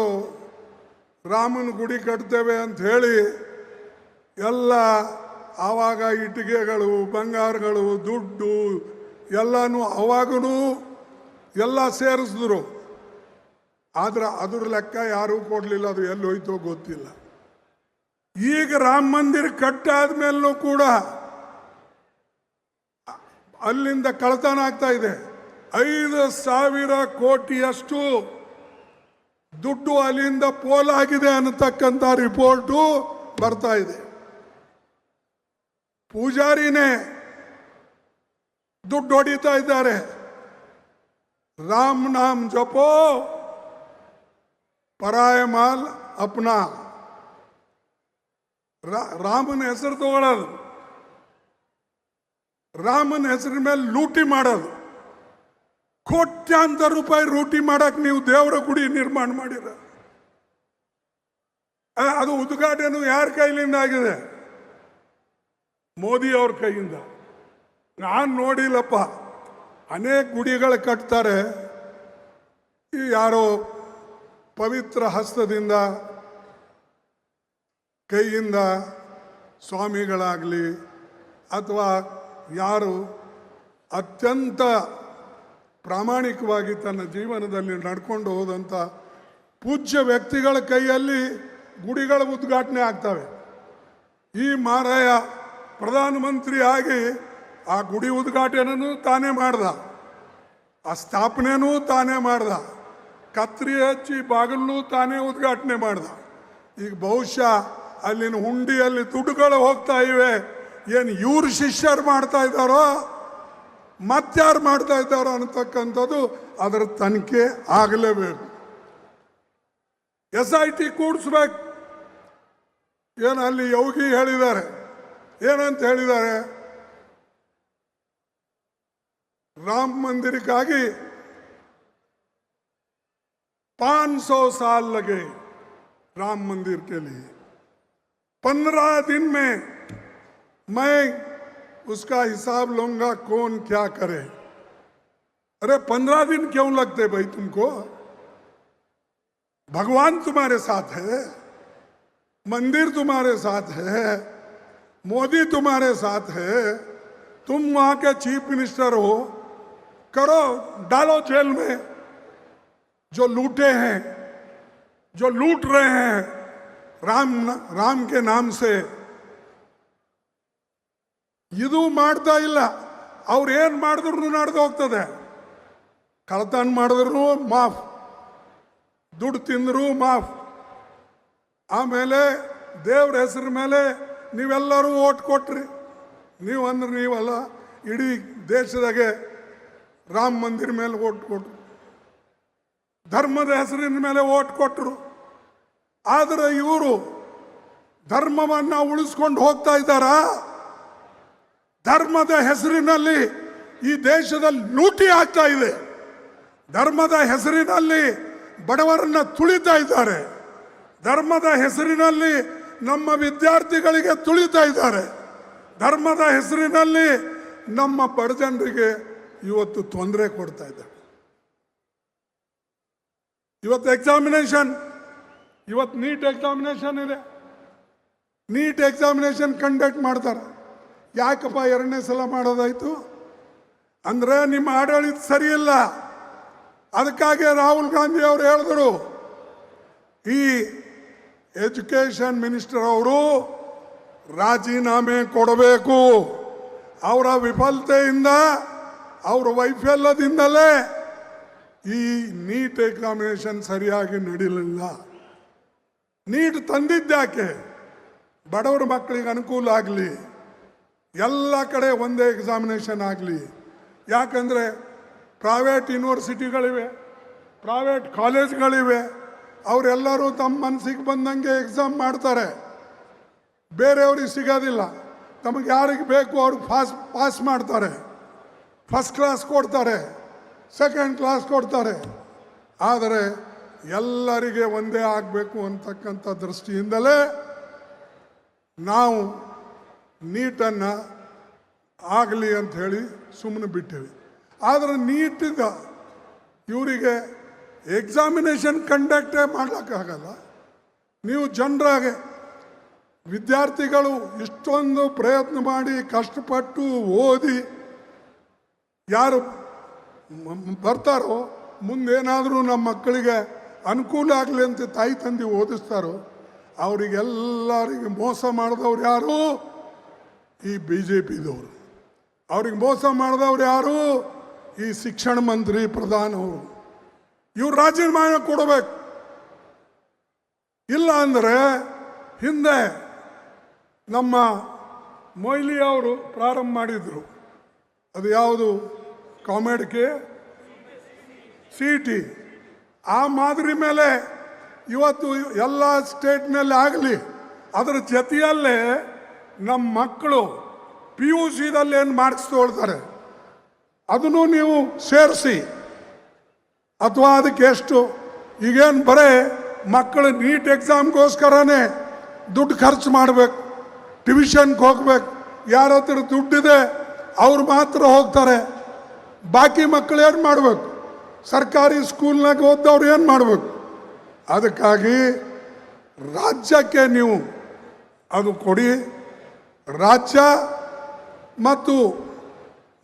ರಾಮನ ಗುಡಿ ಕಟ್ತೇವೆ ಅಂತ ಹೇಳಿ ಎಲ್ಲ ಆವಾಗ ಇಟ್ಟಿಗೆಗಳು, ಬಂಗಾರಗಳು, ದುಡ್ಡು ಎಲ್ಲನೂ ಅವಾಗೂ ಎಲ್ಲ ಸೇರಿಸಿದ್ರು. ಆದ್ರೆ ಅದ್ರ ಲೆಕ್ಕ ಯಾರೂ ಕೊಡಲಿಲ್ಲ. ಅದು ಎಲ್ಲಿ ಹೋಯ್ತೋ ಗೊತ್ತಿಲ್ಲ. ಈಗ ರಾಮ ಮಂದಿರ ಕಟ್ಟಾದ ಮೇಲೂ ಕೂಡ ಅಲ್ಲಿಂದ ಕಳ್ಳತನ ಆಗ್ತಾ ಇದೆ. 5,000 ಕೋಟಿಯಷ್ಟು ದುಡ್ಡು ಅಲ್ಲಿಂದ ಪೋಲಾಗಿದೆ ಅನ್ನತಕ್ಕಂಥ ರಿಪೋರ್ಟು ಬರ್ತಾ ಇದೆ. ಪೂಜಾರಿನೇ ದುಡ್ಡು ಹೊಡಿತಾ ಇದ್ದಾರೆ. ರಾಮ್ ನಾಮ್ ಜಪೋ ಪರಾಯ ಮಾಲ್ ಅಪ್ನಾ. ರಾಮನ ಹೆಸರು ತಗೊಳ್ಳೋದು, ರಾಮನ ಹೆಸರಿನ ಮೇಲೆ ಲೂಟಿ ಮಾಡೋದು. ಕೋಟ್ಯಾಂತರ ರೂಪಾಯಿ ಲೂಟಿ ಮಾಡಕ್ ನೀವು ದೇವರ ಗುಡಿ ನಿರ್ಮಾಣ ಮಾಡಿರ. ಅದು ಉದ್ಘಾಟನೆ ಯಾರ ಕೈಲಿಂದ ಆಗಿದೆ? ಮೋದಿ ಅವ್ರ ಕೈಯಿಂದ. ನಾನು ನೋಡಿಲ್ಲಪ್ಪ. ಅನೇಕ ಗುಡಿಗಳು ಕಟ್ತಾರೆ. ಈ ಯಾರೋ ಪವಿತ್ರ ಹಸ್ತದಿಂದ ಕೈಯಿಂದ ಸ್ವಾಮಿಗಳಾಗಲಿ ಅಥವಾ ಯಾರು ಅತ್ಯಂತ ಪ್ರಾಮಾಣಿಕವಾಗಿ ತನ್ನ ಜೀವನದಲ್ಲಿ ನಡ್ಕೊಂಡು ಹೋದಂಥ ಪೂಜ್ಯ ವ್ಯಕ್ತಿಗಳ ಕೈಯಲ್ಲಿ ಗುಡಿಗಳ ಉದ್ಘಾಟನೆ ಆಗ್ತವೆ. ಈ ಮಾರಾಯ ಪ್ರಧಾನಮಂತ್ರಿ ಆಗಿ ಆ ಗುಡಿ ಉದ್ಘಾಟನೆನೂ ತಾನೇ ಮಾಡ್ದ, ಆ ಸ್ಥಾಪನೆನೂ ತಾನೇ ಮಾಡ್ದ, ಕತ್ರಿ ಹಚ್ಚಿ ಬಾಗಿಲೂ ತಾನೇ ಉದ್ಘಾಟನೆ ಮಾಡ್ದ. ಈಗ ಬಹುಶಃ ಅಲ್ಲಿನ ಹುಂಡಿಯಲ್ಲಿ ದುಡ್ಡುಗಳು ಹೋಗ್ತಾ ಇವೆ. ಏನು ಇವ್ರು ಶಿಷ್ಯರು ಮಾಡ್ತಾ ಇದ್ದಾರೋ ಮತ್ತಾರು ಮಾಡ್ತಾ ಇದ್ದಾರೋ ಅನ್ನತಕ್ಕಂಥದ್ದು ಅದರ ತನಿಖೆ ಆಗಲೇಬೇಕು. SIT ಕೂಡಿಸ್ಬೇಕು. ಏನು ಅಲ್ಲಿ ಯೋಗಿ ಹೇಳಿದ್ದಾರೆ, ಏನಂತ ಹೇಳಿದ್ದಾರೆ? ರಾಮ ಮಂದಿರಕ್ಕಾಗಿ 500 साल लगे राम मंदिर के लिए। 15 दिन में मैं उसका हिसाब लूंगा, कौन क्या करे। अरे 15 दिन क्यों लगते भाई तुमको? भगवान तुम्हारे साथ है, मंदिर तुम्हारे साथ है, मोदी तुम्हारे साथ है, तुम वहां के चीफ मिनिस्टर हो, करो, डालो जेल में जो लूटे हैं, जो लूट रहे हैं राम के नाम से. ಇದು ಮಾಡ್ತಾ ಇಲ್ಲ. ಅವ್ರು ಏನು ಮಾಡಿದ್ರು ನಡೆದು ಹೋಗ್ತದೆ. ಕಳ್ಳತನ ಮಾಡಿದ್ರು ಮಾಫ್, ದುಡ್ಡು ತಿಂದ್ರು ಮಾಫ್. ಆಮೇಲೆ ದೇವ್ರ ಹೆಸರ ಮೇಲೆ ನೀವೆಲ್ಲರೂ ಓಟ್ ಕೊಟ್ರಿ. ನೀವು ಅಂದ್ರೆ ನೀವಲ್ಲ, ಇಡೀ ದೇಶದಾಗೆ ರಾಮ ಮಂದಿರ ಮೇಲೆ ಓಟ್ ಕೊಟ್ರು, ಧರ್ಮದ ಹೆಸರಿನ ಮೇಲೆ ಓಟ್ ಕೊಟ್ಟರು. ಆದರೆ ಇವರು ಧರ್ಮವನ್ನ ಉಳಿಸ್ಕೊಂಡು ಹೋಗ್ತಾ ಇದ್ದಾರಾ? ಧರ್ಮದ ಹೆಸರಿನಲ್ಲಿ ಈ ದೇಶದಲ್ಲಿ ಲೂಟಿ ಆಗ್ತಾ ಇದೆ. ಧರ್ಮದ ಹೆಸರಿನಲ್ಲಿ ಬಡವರನ್ನ ತುಳಿತಾ ಇದ್ದಾರೆ. ಧರ್ಮದ ಹೆಸರಿನಲ್ಲಿ ನಮ್ಮ ವಿದ್ಯಾರ್ಥಿಗಳಿಗೆ ತುಳಿತಾ ಇದ್ದಾರೆ. ಧರ್ಮದ ಹೆಸರಿನಲ್ಲಿ ನಮ್ಮ ಬಡ ಜನರಿಗೆ ಇವತ್ತು ತೊಂದರೆ ಕೊಡ್ತಾ ಇದ್ದಾರೆ. ಇವತ್ತು ಎಕ್ಸಾಮಿನೇಷನ್, ಇವತ್ತು ನೀಟ್ ಎಕ್ಸಾಮಿನೇಷನ್ ಇದೆ. ನೀಟ್ ಎಕ್ಸಾಮಿನೇಷನ್ ಕಂಡಕ್ಟ್ ಮಾಡ್ತಾರೆ. ಯಾಕಪ್ಪ 2ನೇ ಸಲ ಮಾಡೋದಾಯ್ತು? ಅಂದ್ರೆ ನಿಮ್ಮ ಆಡಳಿತ ಸರಿಯಿಲ್ಲ. ಅದಕ್ಕಾಗಿ ರಾಹುಲ್ ಗಾಂಧಿ ಅವರು ಹೇಳಿದ್ರು, ಈ ಎಜುಕೇಶನ್ ಮಿನಿಸ್ಟರ್ ಅವರು ರಾಜೀನಾಮೆ ಕೊಡಬೇಕು. ಅವರ ವಿಫಲತೆಯಿಂದ, ಅವರ ವೈಫಲ್ಯದಿಂದಲೇ ಈ ನೀಟ್ ಎಕ್ಸಾಮಿನೇಷನ್ ಸರಿಯಾಗಿ ನಡೀಲಿಲ್ಲ. ನೀಟ್ ತಂದಿದ್ದಾಕೆ? ಬಡವರ ಮಕ್ಕಳಿಗೆ ಅನುಕೂಲ ಆಗಲಿ, ಎಲ್ಲ ಕಡೆ ಒಂದೇ ಎಕ್ಸಾಮಿನೇಷನ್ ಆಗಲಿ. ಯಾಕಂದರೆ ಪ್ರೈವೇಟ್ ಯೂನಿವರ್ಸಿಟಿಗಳಿವೆ, ಪ್ರೈವೇಟ್ ಕಾಲೇಜ್ಗಳಿವೆ. ಅವರೆಲ್ಲರೂ ತಮ್ಮ ಮನಸ್ಸಿಗೆ ಬಂದಂಗೆ ಎಕ್ಸಾಮ್ ಮಾಡ್ತಾರೆ, ಬೇರೆಯವ್ರಿಗೆ ಸಿಗೋದಿಲ್ಲ. ತಮಗೆ ಯಾರಿಗೆ ಬೇಕು ಅವ್ರಿಗೆ ಪಾಸ್ ಮಾಡ್ತಾರೆ, ಫಸ್ಟ್ ಕ್ಲಾಸ್ ಕೊಡ್ತಾರೆ, ಸೆಕೆಂಡ್ ಕ್ಲಾಸ್ ಕೊಡ್ತಾರೆ. ಆದರೆ ಎಲ್ಲರಿಗೆ ಒಂದೇ ಆಗಬೇಕು ಅಂತಕ್ಕಂಥ ದೃಷ್ಟಿಯಿಂದಲೇ ನಾವು ನೀಟನ್ನು ಆಗಲಿ ಅಂತ ಹೇಳಿ ಸುಮ್ಮನೆ ಬಿಟ್ಟಿವಿ. ಆದರೆ ನೀಟಿಗ ಇವರಿಗೆ ಎಕ್ಸಾಮಿನೇಷನ್ ಕಂಡಕ್ಟೇ ಮಾಡ್ಲಿಕ್ಕಾಗಲ್ಲ. ನೀವು ಜನರಾಗೆ ವಿದ್ಯಾರ್ಥಿಗಳು ಇಷ್ಟೊಂದು ಪ್ರಯತ್ನ ಮಾಡಿ ಕಷ್ಟಪಟ್ಟು ಓದಿ ಯಾರು ಬರ್ತಾರೋ ಮುಂದೇನಾದರೂ ನಮ್ಮ ಮಕ್ಕಳಿಗೆ ಅನುಕೂಲ ಆಗಲಿ ಅಂತ ತಾಯಿ ತಂದೆ ಓದಿಸ್ತಾರೋ ಅವರಿಗೆಲ್ಲರಿಗೆ ಮೋಸ ಮಾಡಿದವ್ರು ಯಾರು? ಈ BJPದವರು. ಅವ್ರಿಗೆ ಮೋಸ ಮಾಡಿದವ್ರು ಯಾರು? ಈ ಶಿಕ್ಷಣ ಮಂತ್ರಿ ಪ್ರಧಾನವರು. ಇವ್ರು ರಾಜೀನಾಮೆ ಕೊಡಬೇಕು. ಇಲ್ಲ ಅಂದರೆ ಹಿಂದೆ ನಮ್ಮ ಮೊಯ್ಲಿ ಅವರು ಪ್ರಾರಂಭ ಮಾಡಿದರು, ಅದು ಯಾವುದು ಕಾಮೆಡ್ಗೆ CET, ಆ ಮಾದರಿ ಮೇಲೆ ಇವತ್ತು ಎಲ್ಲ ಸ್ಟೇಟ್ನಲ್ಲಿ ಆಗಲಿ. ಅದರ ಜೊತೆಯಲ್ಲೇ ನಮ್ಮ ಮಕ್ಕಳು PUCದಲ್ಲಿ ಏನು ಮಾರ್ಕ್ಸ್ ತೊಗೊಳ್ತಾರೆ ಅದನ್ನು ನೀವು ಸೇರಿಸಿ, ಅಥವಾ ಅದಕ್ಕೆ ಎಷ್ಟು ಈಗೇನು ಬರೇ ಮಕ್ಕಳು ನೀಟ್ ಎಕ್ಸಾಮ್ಗೋಸ್ಕರನೇ ದುಡ್ಡು ಖರ್ಚು ಮಾಡಬೇಕು, ಟ್ಯೂಷನ್ಗೆ ಹೋಗ್ಬೇಕು. ಯಾರ ಹತ್ರ ದುಡ್ಡಿದೆ ಅವ್ರು ಮಾತ್ರ ಹೋಗ್ತಾರೆ, ಬಾಕಿ ಮಕ್ಕಳು ಏನು ಮಾಡಬೇಕು? ಸರ್ಕಾರಿ ಸ್ಕೂಲ್ನಾಗ ಓದ್ದವ್ರು ಏನು ಮಾಡಬೇಕು? ಅದಕ್ಕಾಗಿ ರಾಜ್ಯಕ್ಕೆ ನೀವು ಅದು ಕೊಡಿ. ರಾಜ್ಯ ಮತ್ತು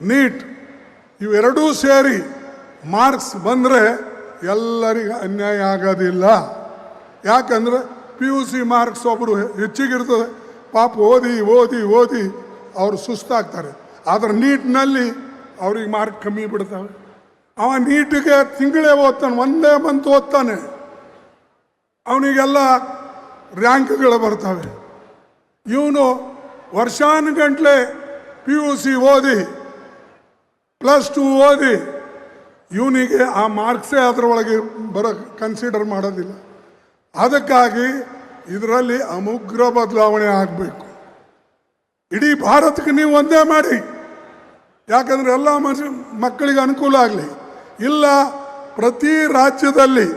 ನೀಟ್ ಇವೆರಡೂ ಸೇರಿ ಮಾರ್ಕ್ಸ್ ಬಂದರೆ ಎಲ್ಲರಿಗೂ ಅನ್ಯಾಯ ಆಗೋದಿಲ್ಲ. ಯಾಕಂದರೆ PUC ಮಾರ್ಕ್ಸ್ ಒಬ್ಬರು ಹೆಚ್ಚಿಗಿರ್ತದೆ, ಪಾಪ ಓದಿ ಓದಿ ಓದಿ ಅವರು ಸುಸ್ತಾಗ್ತಾರೆ. ಆದರೆ ನೀಟ್ನಲ್ಲಿ ಅವ್ರಿಗೆ ಮಾರ್ಕ್ ಕಮ್ಮಿ ಬಿಡ್ತವೆ. ಅವ ನೀಟಿಗೆ ತಿಂಗಳೇ ಓದ್ತಾನೆ, ಒಂದೇ ಮಂತ್ ಓದ್ತಾನೆ, ಅವನಿಗೆಲ್ಲ ರ್ಯಾಂಕ್ಗಳು ಬರ್ತವೆ. ಇವನು ವರ್ಷಾನುಗಂಟ್ಲೆ PUC ಓದಿ +2 ಓದಿ ಇವನಿಗೆ ಆ ಮಾರ್ಕ್ಸೇ ಅದರೊಳಗೆ ಕನ್ಸಿಡರ್ ಮಾಡೋದಿಲ್ಲ. ಅದಕ್ಕಾಗಿ ಇದರಲ್ಲಿ ಅಮುಗ್ರ ಬದಲಾವಣೆ ಆಗಬೇಕು. ಇಡೀ ಭಾರತಕ್ಕೆ ನೀವು ಒಂದೇ ಮಾಡಿ, ಯಾಕಂದರೆ ಎಲ್ಲ ಮಕ್ಕಳಿಗೆ ಅನುಕೂಲ ಆಗಲಿ. ಇಲ್ಲ ಪ್ರತಿ ರಾಜ್ಯದಲ್ಲಿ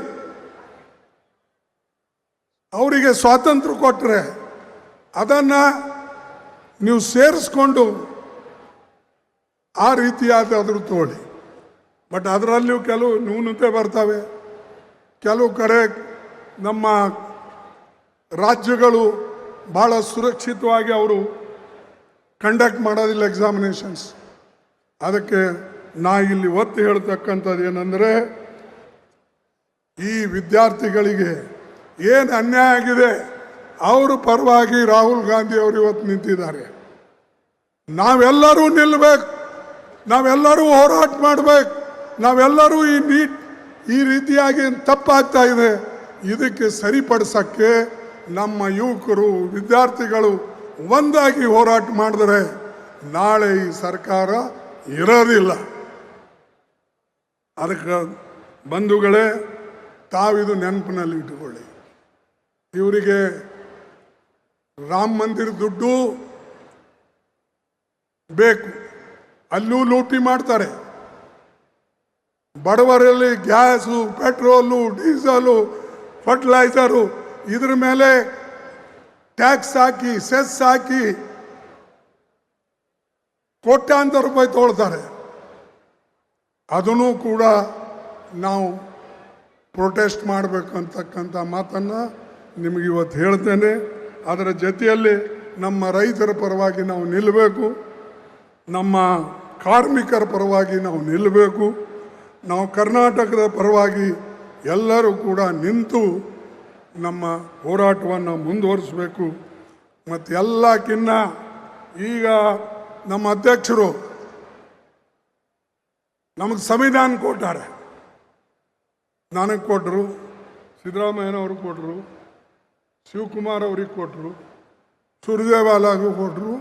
ಅವರಿಗೆ ಸ್ವಾತಂತ್ರ್ಯ ಕೊಟ್ಟರೆ ಅದನ್ನು ನೀವು ಸೇರಿಸ್ಕೊಂಡು ಆ ರೀತಿಯಾದರೂ ತೋಳಿ. ಬಟ್ ಅದರಲ್ಲಿಯೂ ಕೆಲವು ನ್ಯೂನತೆ ಬರ್ತವೆ. ಕೆಲವು ಕಡೆ ನಮ್ಮ ರಾಜ್ಯಗಳು ಭಾಳ ಸುರಕ್ಷಿತವಾಗಿ ಅವರು ಕಂಡಕ್ಟ್ ಮಾಡೋದಿಲ್ಲ ಎಕ್ಸಾಮಿನೇಷನ್ಸ್. ಅದಕ್ಕೆ ನಾ ಇಲ್ಲಿ ಒತ್ತಿ ಹೇಳ್ತಕ್ಕಂಥದ್ದು ಏನಂದರೆ, ಈ ವಿದ್ಯಾರ್ಥಿಗಳಿಗೆ ಏನು ಅನ್ಯಾಯ ಆಗಿದೆ ಅವರು ಪರವಾಗಿ ರಾಹುಲ್ ಗಾಂಧಿ ಅವರು ಇವತ್ತು ನಿಂತಿದ್ದಾರೆ. ನಾವೆಲ್ಲರೂ ನಿಲ್ಲಬೇಕು, ನಾವೆಲ್ಲರೂ ಹೋರಾಟ ಮಾಡಬೇಕು. ನಾವೆಲ್ಲರೂ ಈ ರೀತಿಯಾಗಿ ತಪ್ಪಾಗ್ತಾ ಇದೆ, ಇದಕ್ಕೆ ಸರಿಪಡಿಸೋಕ್ಕೆ ನಮ್ಮ ಯುವಕರು ವಿದ್ಯಾರ್ಥಿಗಳು ಒಂದಾಗಿ ಹೋರಾಟ ಮಾಡಿದ್ರೆ ನಾಳೆ ಈ ಸರ್ಕಾರ ಇರೋದಿಲ್ಲ. ಅದಕ್ಕೆ ಬಂಧುಗಳೇ, ತಾವಿದು ನೆನಪಿನಲ್ಲಿ ಇಟ್ಟುಕೊಳ್ಳಿ. ಇವರಿಗೆ ರಾಮ ಮಂದಿರ ದುಡ್ಡು ಬೇಕು, ಅಲ್ಲೂ ಲೂಟಿ ಮಾಡ್ತಾರೆ. ಬಡವರಲ್ಲಿ ಗ್ಯಾಸು, ಪೆಟ್ರೋಲು, ಡೀಸಲು, ಫರ್ಟಿಲೈಸರು ಇದ್ರ ಮೇಲೆ ಟ್ಯಾಕ್ಸ್ ಹಾಕಿ, ಸೆಸ್ ಹಾಕಿ ಕೋಟ್ಯಾಂತರ ರೂಪಾಯಿ ತೊಗೊಳ್ತಾರೆ. ಅದನ್ನು ಕೂಡ ನಾವು ಪ್ರೊಟೆಸ್ಟ್ ಮಾಡಬೇಕು ಅಂತಕ್ಕಂಥ ಮಾತನ್ನು ನಿಮಗೆ ಇವತ್ತು ಹೇಳ್ತೇನೆ. ಅದರ ಜೊತೆಯಲ್ಲಿ ನಮ್ಮ ರೈತರ ಪರವಾಗಿ ನಾವು ನಿಲ್ಲಬೇಕು, ನಮ್ಮ ಕಾರ್ಮಿಕರ ಪರವಾಗಿ ನಾವು ನಿಲ್ಲಬೇಕು, ನಾವು ಕರ್ನಾಟಕದ ಪರವಾಗಿ ಎಲ್ಲರೂ ಕೂಡ ನಿಂತು ನಮ್ಮ ಹೋರಾಟವನ್ನು ಮುಂದುವರಿಸಬೇಕು. ಮತ್ತು ಎಲ್ಲಕ್ಕಿನ್ನ ಈಗ ನಮ್ಮ ಅಧ್ಯಕ್ಷರು ನಮಗೆ ಸಂವಿಧಾನ ಕೊಟ್ಟಾರೆ. ನನಗೆ ಕೊಟ್ಟರು, ಸಿದ್ದರಾಮಯ್ಯನವ್ರಿಗೆ ಕೊಟ್ಟರು, ಶಿವಕುಮಾರ್ ಅವ್ರಿಗೆ ಕೊಟ್ಟರು, ಸುರ್ಜೇವಾಲಾಗೂ ಕೊಟ್ಟರು.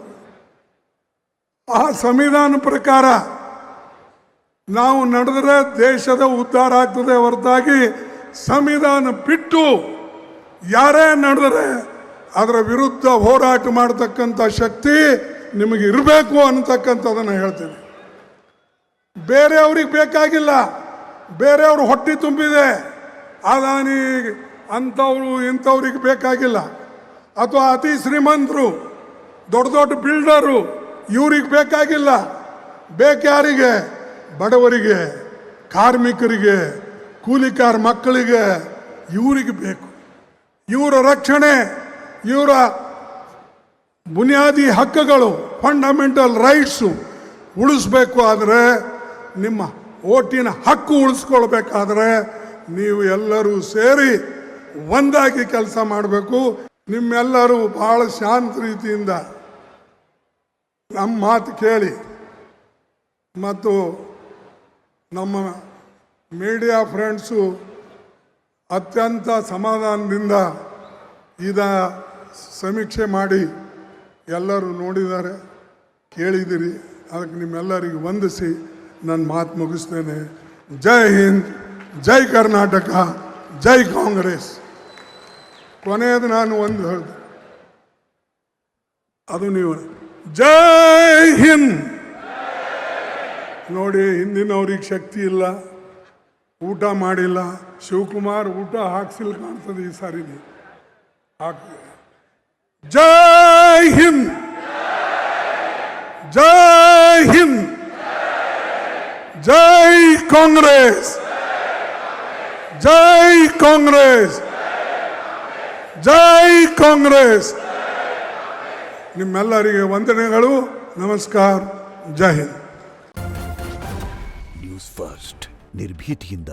ಆ ಸಂವಿಧಾನ ಪ್ರಕಾರ ನಾವು ನಡೆದರೆ ದೇಶದ ಉದ್ಧಾರ ಆಗ್ತದೆ ಹೊರತಾಗಿ ಸಂವಿಧಾನ ಬಿಟ್ಟು ಯಾರೇ ನಡೆದರೆ ಅದರ ವಿರುದ್ಧ ಹೋರಾಟ ಮಾಡತಕ್ಕಂಥ ಶಕ್ತಿ ನಿಮಗೆ ಇರಬೇಕು ಅನ್ನತಕ್ಕಂಥದ್ದನ್ನು ಹೇಳ್ತೀನಿ. ಬೇರೆಯವ್ರಿಗೆ ಬೇಕಾಗಿಲ್ಲ, ಬೇರೆಯವರು ಹೊಟ್ಟೆ ತುಂಬಿದೆ, ಅದಾನಿ ಅಂಥವ್ರು ಇಂಥವ್ರಿಗೆ ಬೇಕಾಗಿಲ್ಲ. ಅಥವಾ ಅತಿ ಶ್ರೀಮಂತರು, ದೊಡ್ಡ ದೊಡ್ಡ ಬಿಲ್ಡರು, ಇವ್ರಿಗೆ ಬೇಕಾಗಿಲ್ಲ. ಯಾರಿಗೆ? ಬಡವರಿಗೆ, ಕಾರ್ಮಿಕರಿಗೆ, ಕೂಲಿಕಾರ ಮಕ್ಕಳಿಗೆ, ಇವರಿಗೆ ಬೇಕು. ಇವರ ರಕ್ಷಣೆ, ಇವರ ಬುನಿಯಾದಿ ಹಕ್ಕುಗಳು, ಫಂಡಮೆಂಟಲ್ ರೈಟ್ಸು ಉಳಿಸ್ಬೇಕು. ಆದರೆ ನಿಮ್ಮ ಓಟಿನ ಹಕ್ಕು ಉಳಿಸ್ಕೊಳ್ಬೇಕಾದ್ರೆ ನೀವು ಎಲ್ಲರೂ ಸೇರಿ ಒಂದಾಗಿ ಕೆಲಸ ಮಾಡಬೇಕು. ನಿಮ್ಮೆಲ್ಲರೂ ಬಹಳ ಶಾಂತ ರೀತಿಯಿಂದ ನಮ್ಮ ಮಾತು ಕೇಳಿ ಮತ್ತು ನಮ್ಮ ಮೀಡಿಯಾ ಫ್ರೆಂಡ್ಸು ಅತ್ಯಂತ ಸಮಾಧಾನದಿಂದ ಇದ ಸಮೀಕ್ಷೆ ಮಾಡಿ ಎಲ್ಲರೂ ನೋಡಿದ್ದಾರೆ, ಕೇಳಿದಿರಿ. ಅದಕ್ಕೆ ನಿಮ್ಮೆಲ್ಲರಿಗೆ ವಂದಿಸಿ ನನ್ನ ಮಾತು ಮುಗಿಸ್ತೇನೆ. ಜೈ ಹಿಂದ್, ಜೈ ಕರ್ನಾಟಕ, ಜೈ ಕಾಂಗ್ರೆಸ್. ಕೊನೆಯದು ನಾನು ಒಂದು ಹೇಳಿದೆ, ಅದು ನೀವು ಜೈ ಹಿಂದ್. ನೋಡಿ, ಹಿಂದಿನವ್ರಿಗೆ ಶಕ್ತಿ ಇಲ್ಲ, ಊಟ ಮಾಡಿಲ್ಲ. ಶಿವಕುಮಾರ್ ಊಟ ಹಾಕ್ಸಿಲ್ ಕಾಣ್ತದೆ ಈ ಸಾರಿ. ಜೈ ಹಿಂದ್, ಜೈ ಹಿಂದ್, ಜೈ ಕಾಂಗ್ರೆಸ್, ಜೈ ಕಾಂಗ್ರೆಸ್, ಜೈ ಕಾಂಗ್ರೆಸ್. ನಿಮ್ಮೆಲ್ಲರಿಗೆ ವಂದನೆಗಳು, ನಮಸ್ಕಾರ, ಜೈ ಹಿಂದ್. ನ್ಯೂಸ್ ಫಸ್ಟ್, ನಿರ್ಭೀತಿಯಿಂದ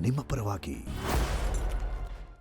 ನಿಮ್ಮ ಪರವಾಗಿ.